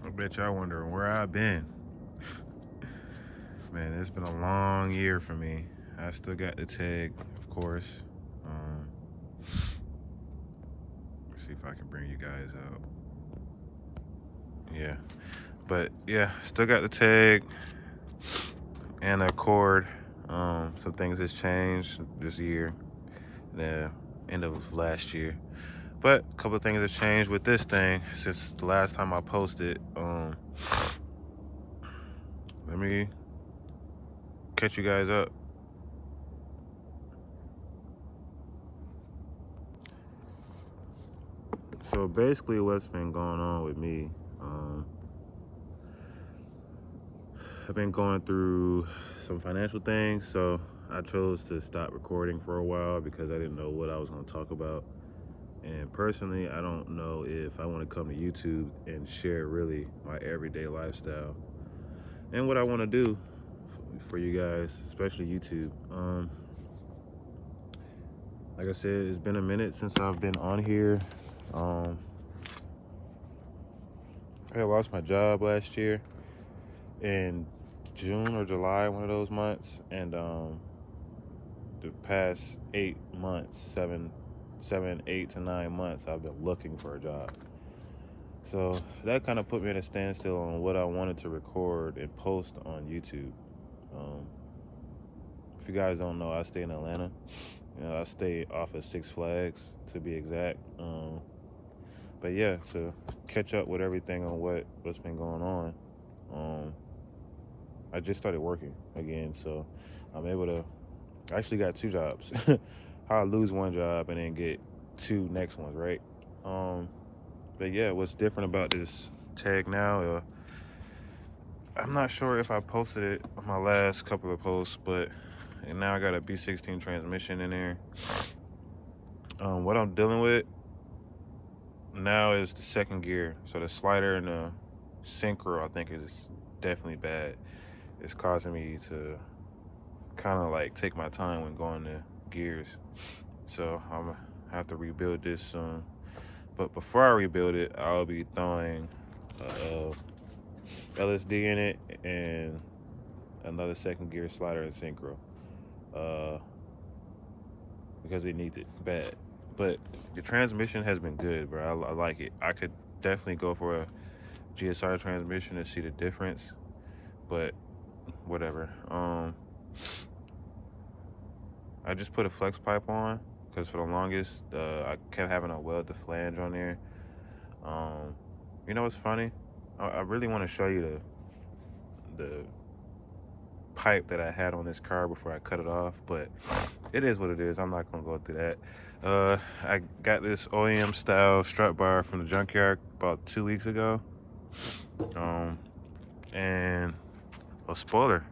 I bet y'all wondering where I've been. Man, it's been a long year for me. I still got the tag, of course. Um, let's see if I can bring you guys out. Yeah, but yeah, still got the tag and the Accord. Some things has changed this year, the end of last year. But a couple of things have changed with this thing since the last time I posted. Let me catch you guys up. So basically, what's been going on with me, I've been going through some financial things, so I chose to stop recording for a while because I didn't know what I was going to talk about. And personally, I don't know if I want to come to YouTube and share really my everyday lifestyle and what I want to do for you guys, especially YouTube. Like I said, it's been a minute since I've been on here. I lost my job last year in June or July, one of those months, and the past 8 months, 8 to 9 months, I've been looking for a job. So that kind of put me at a standstill on what I wanted to record and post on YouTube. If you guys don't know, I stay in Atlanta. I stay off of Six Flags, to be exact. But yeah, to catch up with everything on what's been going on, I just started working again, so I'm able to. I actually got 2 jobs. How I lose one job and then get 2 next ones, right? But yeah, what's different about this tag now? I'm not sure if I posted it on my last couple of posts, but and now I got a B16 transmission in there. What I'm dealing with now is the second gear. So the slider and the synchro, I think, is definitely bad. It's causing me to kind of like take my time when going to gears. So I'm gonna have to rebuild this soon. But before I rebuild it, I'll be throwing LSD in it and another second gear slider and synchro. Because it needs it bad. But the transmission has been good, bro. I like it. I could definitely go for a GSR transmission to see the difference, but whatever. I just put a flex pipe on because for the longest, I kept having to weld the flange on there. You know what's funny? I really want to show you the pipe that I had on this car before I cut it off, but it is what it is. I'm not gonna go through that. I got this OEM style strut bar from the junkyard about 2 weeks ago, and a spoiler.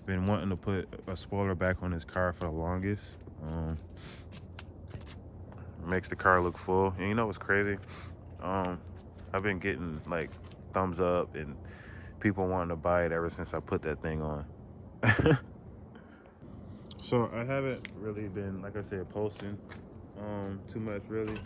Been wanting to put a spoiler back on this car for the longest. Makes the car look full, and you know what's crazy? I've been getting like thumbs up and people wanting to buy it ever since I put that thing on. So I haven't really been, like I said, posting too much really.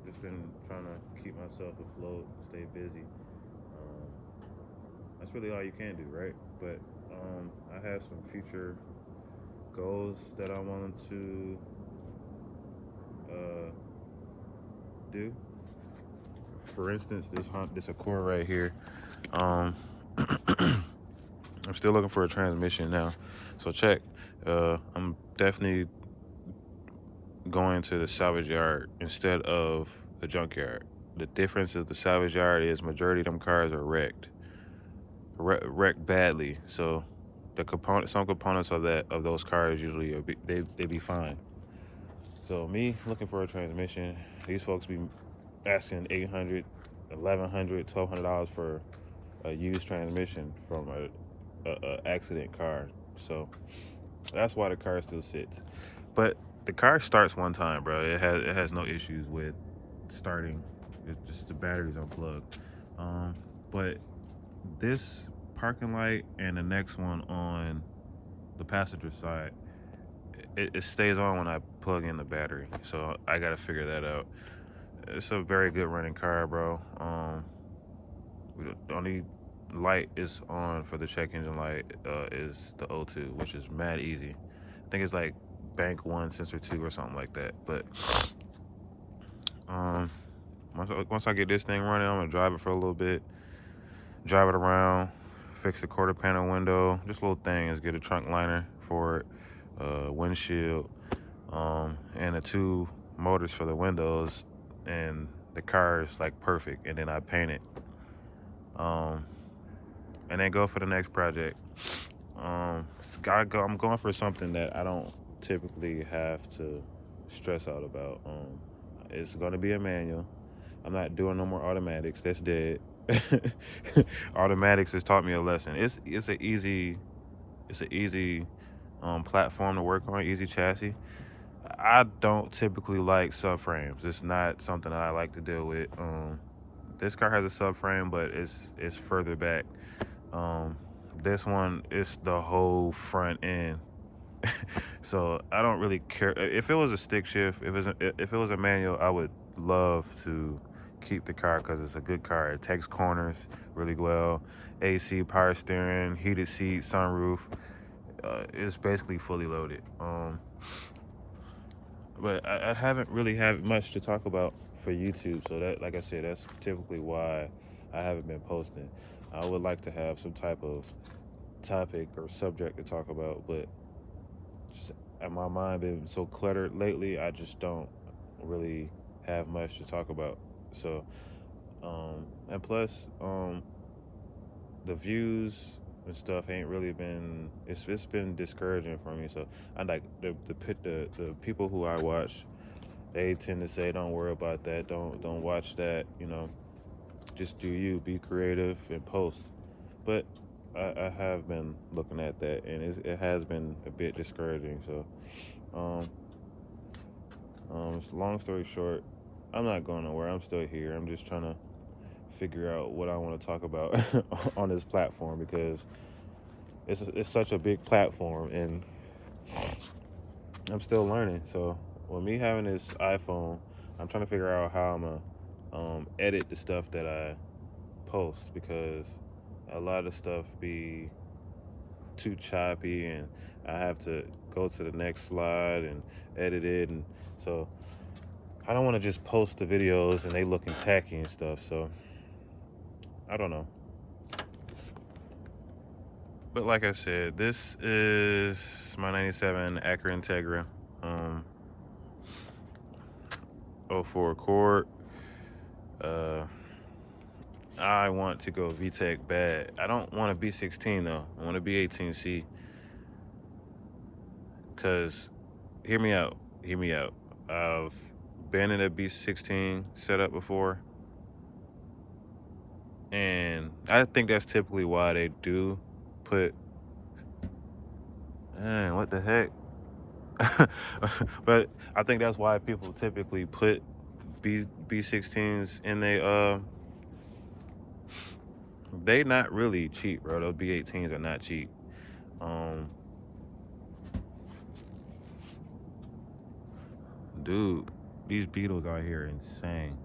Just been trying to keep myself afloat, stay busy. That's really all you can do, right? But I have some future goals that I wanted to do. For instance, this Accord right here. I'm still looking for a transmission now. So check. I'm definitely going to the salvage yard instead of the junkyard. The difference is the salvage yard is majority of them cars are wrecked badly. So some components of those cars usually they be fine. So me looking for a transmission, these folks be asking $800, $1,100, $1,200 for a used transmission from a accident car. So that's why the car still sits. But the car starts one time, bro. It has no issues with starting. It's just the battery's unplugged. But this parking light and the next one on the passenger side, it stays on when I plug in the battery. So I gotta figure that out. it's a very good running car, bro. The only light is on for the check engine light is the O2, which is mad easy. I think it's like bank 1, sensor 2 or something like that. But once I get this thing running, I'm gonna drive it for a little bit, drive it around, fix the quarter panel window, just little things, get a trunk liner for it, windshield, and the 2 motors for the windows, and the car is like perfect, and then I paint it, and then go for the next project. I'm going for something that I don't typically have to stress out about. It's going to be a manual. I'm not doing no more automatics. That's dead. Automatics has taught me a lesson. It's an easy platform to work on, easy chassis. I don't typically like subframes. It's not something that I like to deal with. This car has a subframe, but it's further back. This one is the whole front end. So I don't really care. If it was a stick shift, if it was a manual, I would love to keep the car because it's a good car. It takes corners really well. AC, power steering, heated seats, sunroof. It's basically fully loaded. But I haven't really had much to talk about for YouTube. So that, like I said, that's typically why I haven't been posting. I would like to have some type of topic or subject to talk about, but just my mind been so cluttered lately, I just don't really have much to talk about. So, and plus, the views and stuff ain't really been. It's been discouraging for me. So I like the people who I watch. They tend to say, "Don't worry about that. Don't watch that. Just do you. Be creative and post." But I have been looking at that, and it has been a bit discouraging. So, long story short, I'm not going nowhere. I'm still here. I'm just trying to figure out what I want to talk about on this platform because it's such a big platform, and I'm still learning. So, with me having this iPhone, I'm trying to figure out how I'm gonna edit the stuff that I post because a lot of stuff be too choppy and I have to go to the next slide and edit it, and so I don't want to just post the videos and they looking tacky and stuff. So I don't know. But like I said, this is my 97 Acura Integra 04 Accord. I want to go VTEC bad. I don't want a B16 though. I want a B18C. Cause hear me out. I've been in a B16 setup before. And I think that's typically why they do put what the heck? But I think that's why people typically put B16s in they not really cheap, bro. Those B18s are not cheap. Dude, these Beetles out here are insane.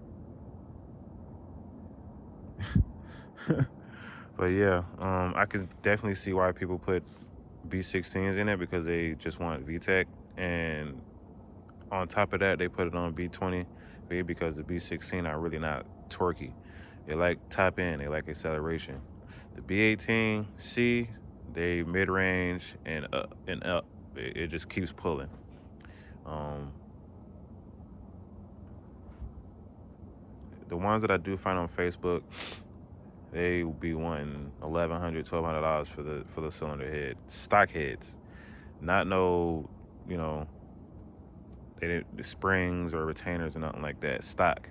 But yeah, I could definitely see why people put B16s in it because they just want VTEC, and on top of that, they put it on B20 because the B16 are really not torquey. They like top end, they like acceleration. The B18C, they mid range and up and up. It just keeps pulling. The ones that I do find on Facebook, they will be wanting $1,100, $1,200 for the cylinder head, stock heads, not no, they didn't springs or retainers or nothing like that. Stock,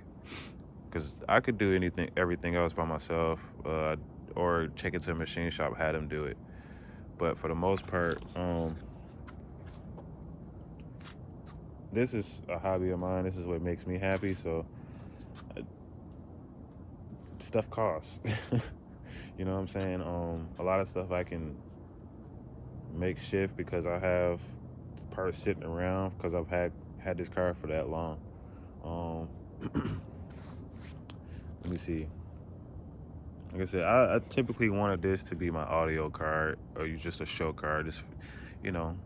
because I could do everything else by myself, or check into a machine shop, had them do it. But for the most part, this is a hobby of mine. This is what makes me happy. So stuff costs. You know what I'm saying? A lot of stuff I can make shift because I have parts sitting around because I've had this car for that long. let me see. Like I said, I typically wanted this to be my audio card or just a show card. Just, you know,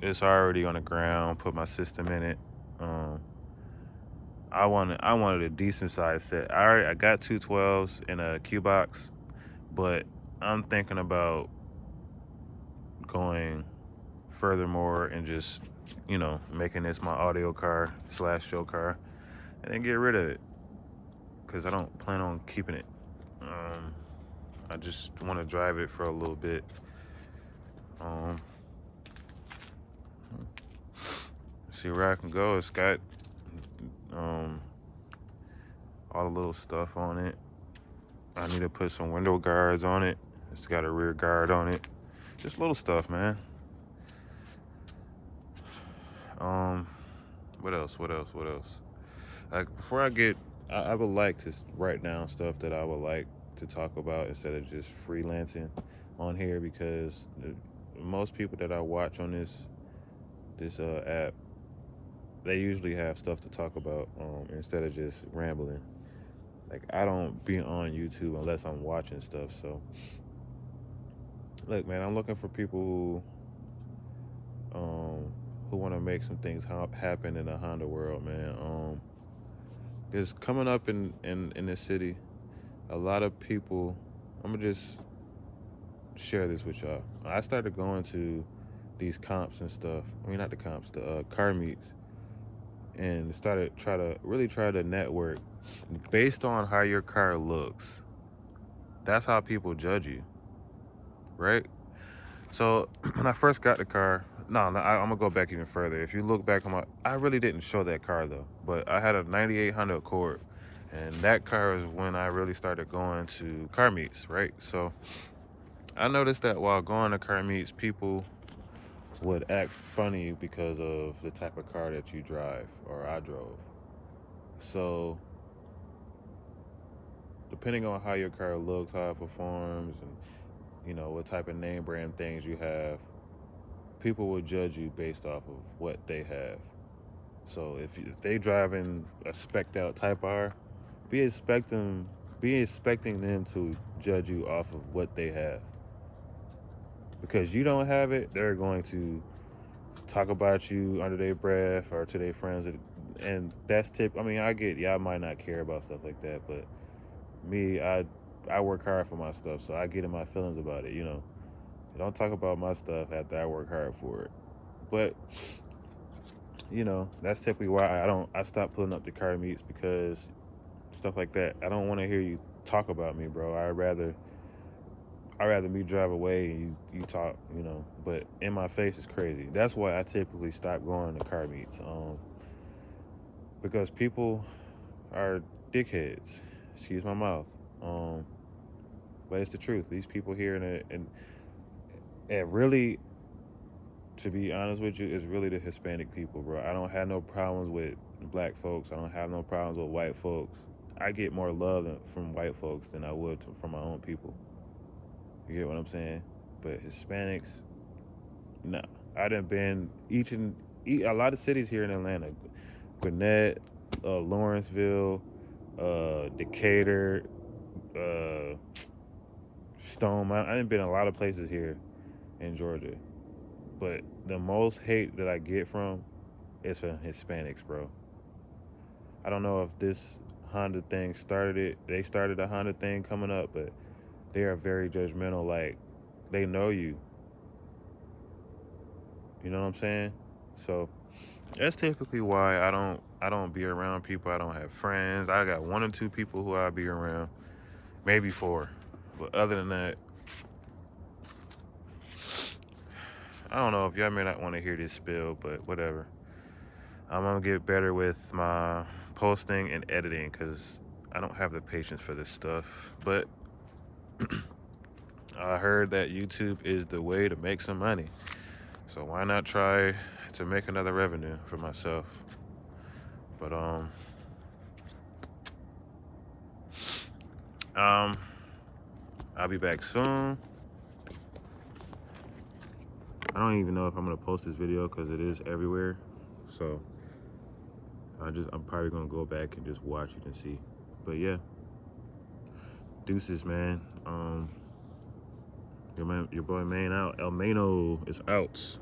it's already on the ground. Put my system in it. Um, I wanted a decent size set. I got two 12s in a Q box, but I'm thinking about going furthermore and just, making this my audio car / show car, and then get rid of it because I don't plan on keeping it. I just want to drive it for a little bit. Um, see where I can go. It's got all the little stuff on it. I need to put some window guards on it. It's got a rear guard on it. Just little stuff, man. What else? Like before I would like to write down stuff that I would like to talk about instead of just freelancing on here, because most people that I watch on this app, they usually have stuff to talk about instead of just rambling. Like I don't be on YouTube unless I'm watching stuff. So look, man, I'm looking for people who want to make some things happen in the Honda world, man. Because coming up in this city, a lot of people, I'm gonna just share this with y'all. I started going to these comps and stuff. I mean, not the comps, the car meets, and started try to network based on how your car looks. That's how people judge you, right? So when I first got the car, I'm gonna go back even further. If you look back on I really didn't show that car though, but I had a 98 Honda Accord, and that car is when I really started going to car meets, right? So I noticed that while going to car meets, people would act funny because of the type of car that you drive or I drove. So depending on how your car looks, how it performs, and what type of name brand things you have, people will judge you based off of what they have. So if they driving a specked out Type R, be expecting them to judge you off of what they have. Because you don't have it, they're going to talk about you under their breath or to their friends, and that's I mean, I get y'all might not care about stuff like that, but me, I work hard for my stuff, so I get in my feelings about it. Don't talk about my stuff after I work hard for it. But that's typically why I stopped pulling up the car meets, because stuff like that, I don't want to hear you talk about me, bro. I'd rather me drive away and you talk, but in my face is crazy. That's why I typically stop going to car meets, because people are dickheads. Excuse my mouth. But it's the truth. These people here and really, to be honest with you, it's really the Hispanic people, bro. I don't have no problems with black folks. I don't have no problems with white folks. I get more love from white folks than I would from my own people. You get what I'm saying? But Hispanics, nah. I done been a lot of cities here in Atlanta. Gwinnett, Lawrenceville, Decatur, Stone Mountain. I done been a lot of places here in Georgia. But the most hate that I get from is from Hispanics, bro. I don't know if this Honda thing started it. They started a Honda thing coming up, but they are very judgmental. Like, they know you. You know what I'm saying? So that's typically why I don't be around people. I don't have friends. I got 1 or 2 people who I be around, maybe 4. But other than that, I don't know if y'all may not want to hear this spill, but whatever. I'm gonna get better with my posting and editing, because I don't have the patience for this stuff. But I heard that YouTube is the way to make some money, so why not try to make another revenue for myself? But I'll be back soon. I don't even know if I'm gonna post this video because it is everywhere, so I'm probably gonna go back and just watch it and see. But yeah, Deuces, man. Your boy Main out. El Mano is out.